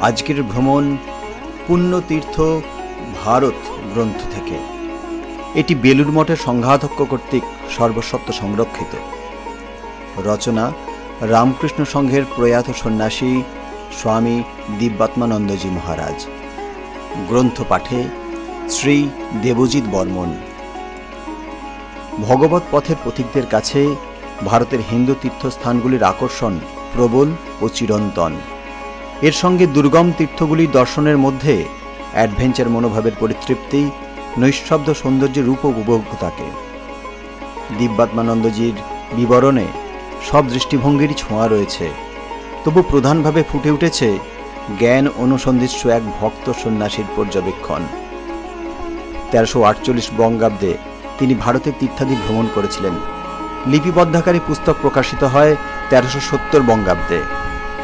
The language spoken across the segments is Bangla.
আজকের ভ্রমণ পুণ্যতীর্থ ভারত গ্রন্থ থেকে। এটি বেলুড় মঠের সংঘাধ্যক্ষ কর্তৃক সর্বস্বত্ব সংরক্ষিত। রচনা রামকৃষ্ণ সংঘের প্রয়াত সন্ন্যাসী স্বামী দিব্যাত্মানন্দজি মহারাজ। গ্রন্থ পাঠে শ্রী দেবজিৎ বর্মন। ভগবত পথের পথিকদের কাছে ভারতের হিন্দু তীর্থস্থানগুলির আকর্ষণ প্রবল ও চিরন্তন। এর সঙ্গে দুর্গম তীর্থগুলির দর্শনের মধ্যে অ্যাডভেঞ্চার মনোভাবের পরিতৃপ্তি, নৈঃশব্দ সৌন্দর্যের রূপ উপভোগ থাকে। দিব্যাত্মানন্দজির বিবরণে সব দৃষ্টিভঙ্গিরই ছোঁয়া রয়েছে, তবু প্রধানভাবে ফুটে উঠেছে জ্ঞান অনুসন্ধিৎসু এক ভক্ত সন্ন্যাসীর পর্যবেক্ষণ। 1348 বঙ্গাব্দে তিনি ভারতের তীর্থাদি ভ্রমণ করেছিলেন। লিপিবদ্ধাকারী পুস্তক প্রকাশিত হয় 1370 বঙ্গাব্দে।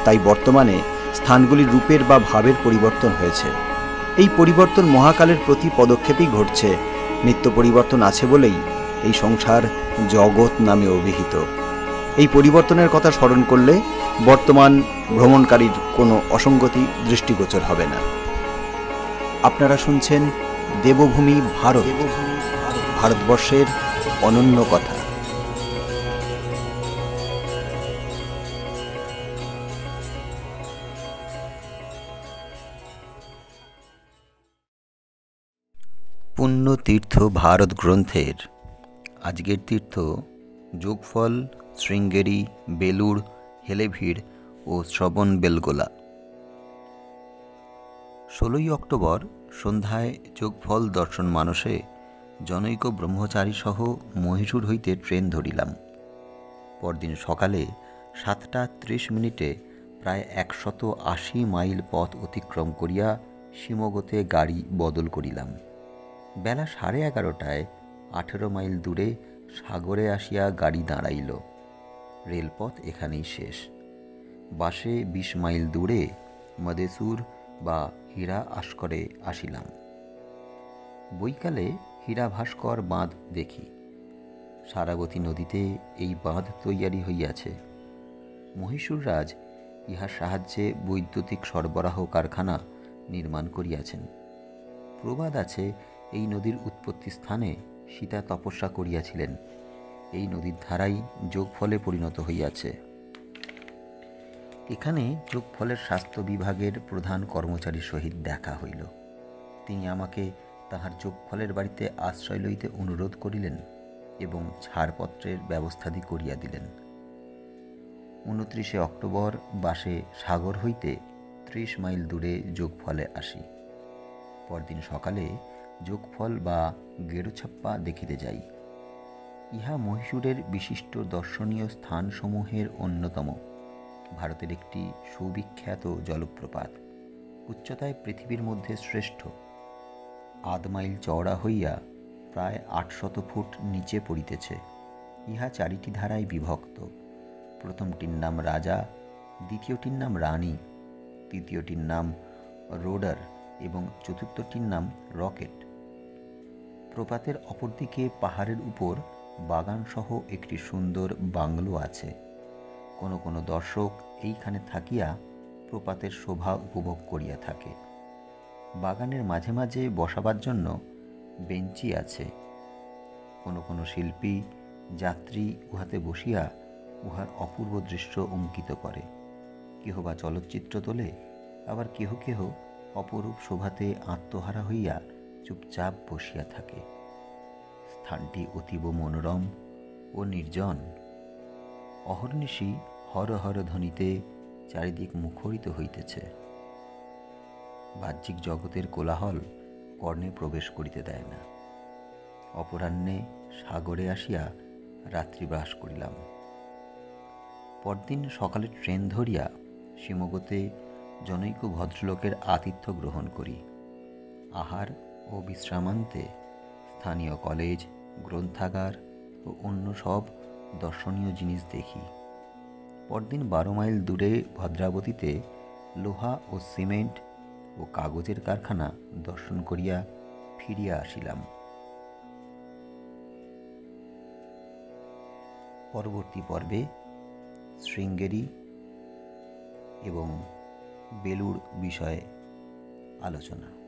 তাই বর্তমানে স্থানগুলির রূপের বা ভাবের পরিবর্তন হয়েছে। এই পরিবর্তন মহাকালের প্রতি পদক্ষেপেই ঘটছে। নিত্য পরিবর্তন আছে বলেই এই সংসার জগৎ নামে অভিহিত। এই পরিবর্তনের কথা স্মরণ করলে বর্তমান ভ্রমণকারীর কোনো অসঙ্গতি দৃষ্টিগোচর হবে না। আপনারা শুনছেন দেবভূমি ভারত, ভারতবর্ষের অনন্য কথা। পুণ্যতীর্থ ভারত গ্রন্থের আজকের তীর্থ যোগফল, শৃঙ্গেরি, বেলুড়, হেলেভিড় ও শ্রবণবেলগোলা। 16 অক্টোবর সন্ধ্যায় যোগফল দর্শন মানসে জনৈক ব্রহ্মচারী সহ মহীশূর হইতে ট্রেন ধরিলাম। পরদিন সকালে 7:30 প্রায় 180 মাইল পথ অতিক্রম করিয়া শিমগোতে গাড়ি বদল করিলাম। বেলা 11:30টায় 18 মাইল দূরে সাগরে আসিয়া গাড়ি দাঁড়াইল। রেলপথ এখানেই শেষ। বাসে 20 মাইল দূরে মদেসুর বা হীরা আস্করে আসিলাম। বৈকালে হীরা ভাস্কর বাঁধ দেখি। সারাবতী নদীতে এই বাঁধ তৈয়ারি হইয়াছে। মহীশূর রাজ ইহার সাহায্যে বৈদ্যুতিক সরবরাহ কারখানা নির্মাণ করিয়াছেন। প্রবাদ আছে, এই নদীর উৎপত্তি স্থানে সীতা তপস্যা করিয়াছিলেন। এই নদীর ধারাই যোগফলে পরিণত হইয়াছে। এখানে যোগফলের স্বাস্থ্য বিভাগের প্রধান কর্মচারীর সহিত দেখা হইল। তিনি আমাকে তাহার যোগফলের বাড়িতে আশ্রয় লইতে অনুরোধ করিলেন এবং ছাড়পত্রের ব্যবস্থাদি করিয়া দিলেন। 29 অক্টোবর বাসে সাগর হইতে 30 মাইল দূরে যোগফলে আসি। পরদিন সকালে যোগফল বা গেরুছাপ্পা দেখিতে যাই। ইহা মহীশূরের বিশিষ্ট দর্শনীয় স্থানসমূহের অন্যতম। ভারতের একটি সুবিখ্যাত জলপ্রপাত, উচ্চতায় পৃথিবীর মধ্যে শ্রেষ্ঠ। 8 মাইল চওড়া হইয়া প্রায় 800 ফুট নিচে পড়িতেছে। ইহা 4টি ধারায় বিভক্ত। প্রথমটির নাম রাজা, দ্বিতীয়টির নাম রানী, তৃতীয়টির নাম রোডার এবং চতুর্থটির নাম রকেট। প্রপাতের অপরদিকে পাহাড়ের উপর বাগানসহ একটি সুন্দর বাংলো আছে। কোনো কোনো দর্শক এইখানে থাকিয়া প্রপাতের শোভা উপভোগ করিয়া থাকে। বাগানের মাঝে মাঝে বসাবার জন্য বেঞ্চি আছে। কোনো কোনো শিল্পী যাত্রী উহাতে বসিয়া উহার অপূর্ব দৃশ্য অঙ্কিত করে। কেহ বা চলচ্চিত্র তোলে, আবার কেহ কেহ অপরূপ শোভাতে আত্মহারা হইয়া চুপচাপ বসিয়া থাকে। স্থানটি অতীব মনোরম ও নির্জন। অহর্নিশি হর হর ধ্বনিতে চারিদিক মুখরিত হইতেছে। বাহ্যিক জগতের কোলাহল কর্ণে প্রবেশ করিতে দেয় না। অপরাহ্নে সাগরে আসিয়া রাত্রিবাস করিলাম। পরদিন সকালে ট্রেন ধরিয়া শিমগোতে জনৈক ভদ্রলোকের আতিথ্য গ্রহণ করি। আহার ও বিশ্রামান্তে স্থানীয় কলেজ, গ্রন্থাগার ও অন্য সব দর্শনীয় জিনিস দেখি। পরদিন 12 মাইল দূরে ভদ্রাবতীতে লোহা ও সিমেন্ট ও কাগজের কারখানা দর্শন করিয়া ফিরিয়া আসিলাম। পরবর্তী পর্বে শৃঙ্গেরি এবং বেলুড় বিষয়ে আলোচনা।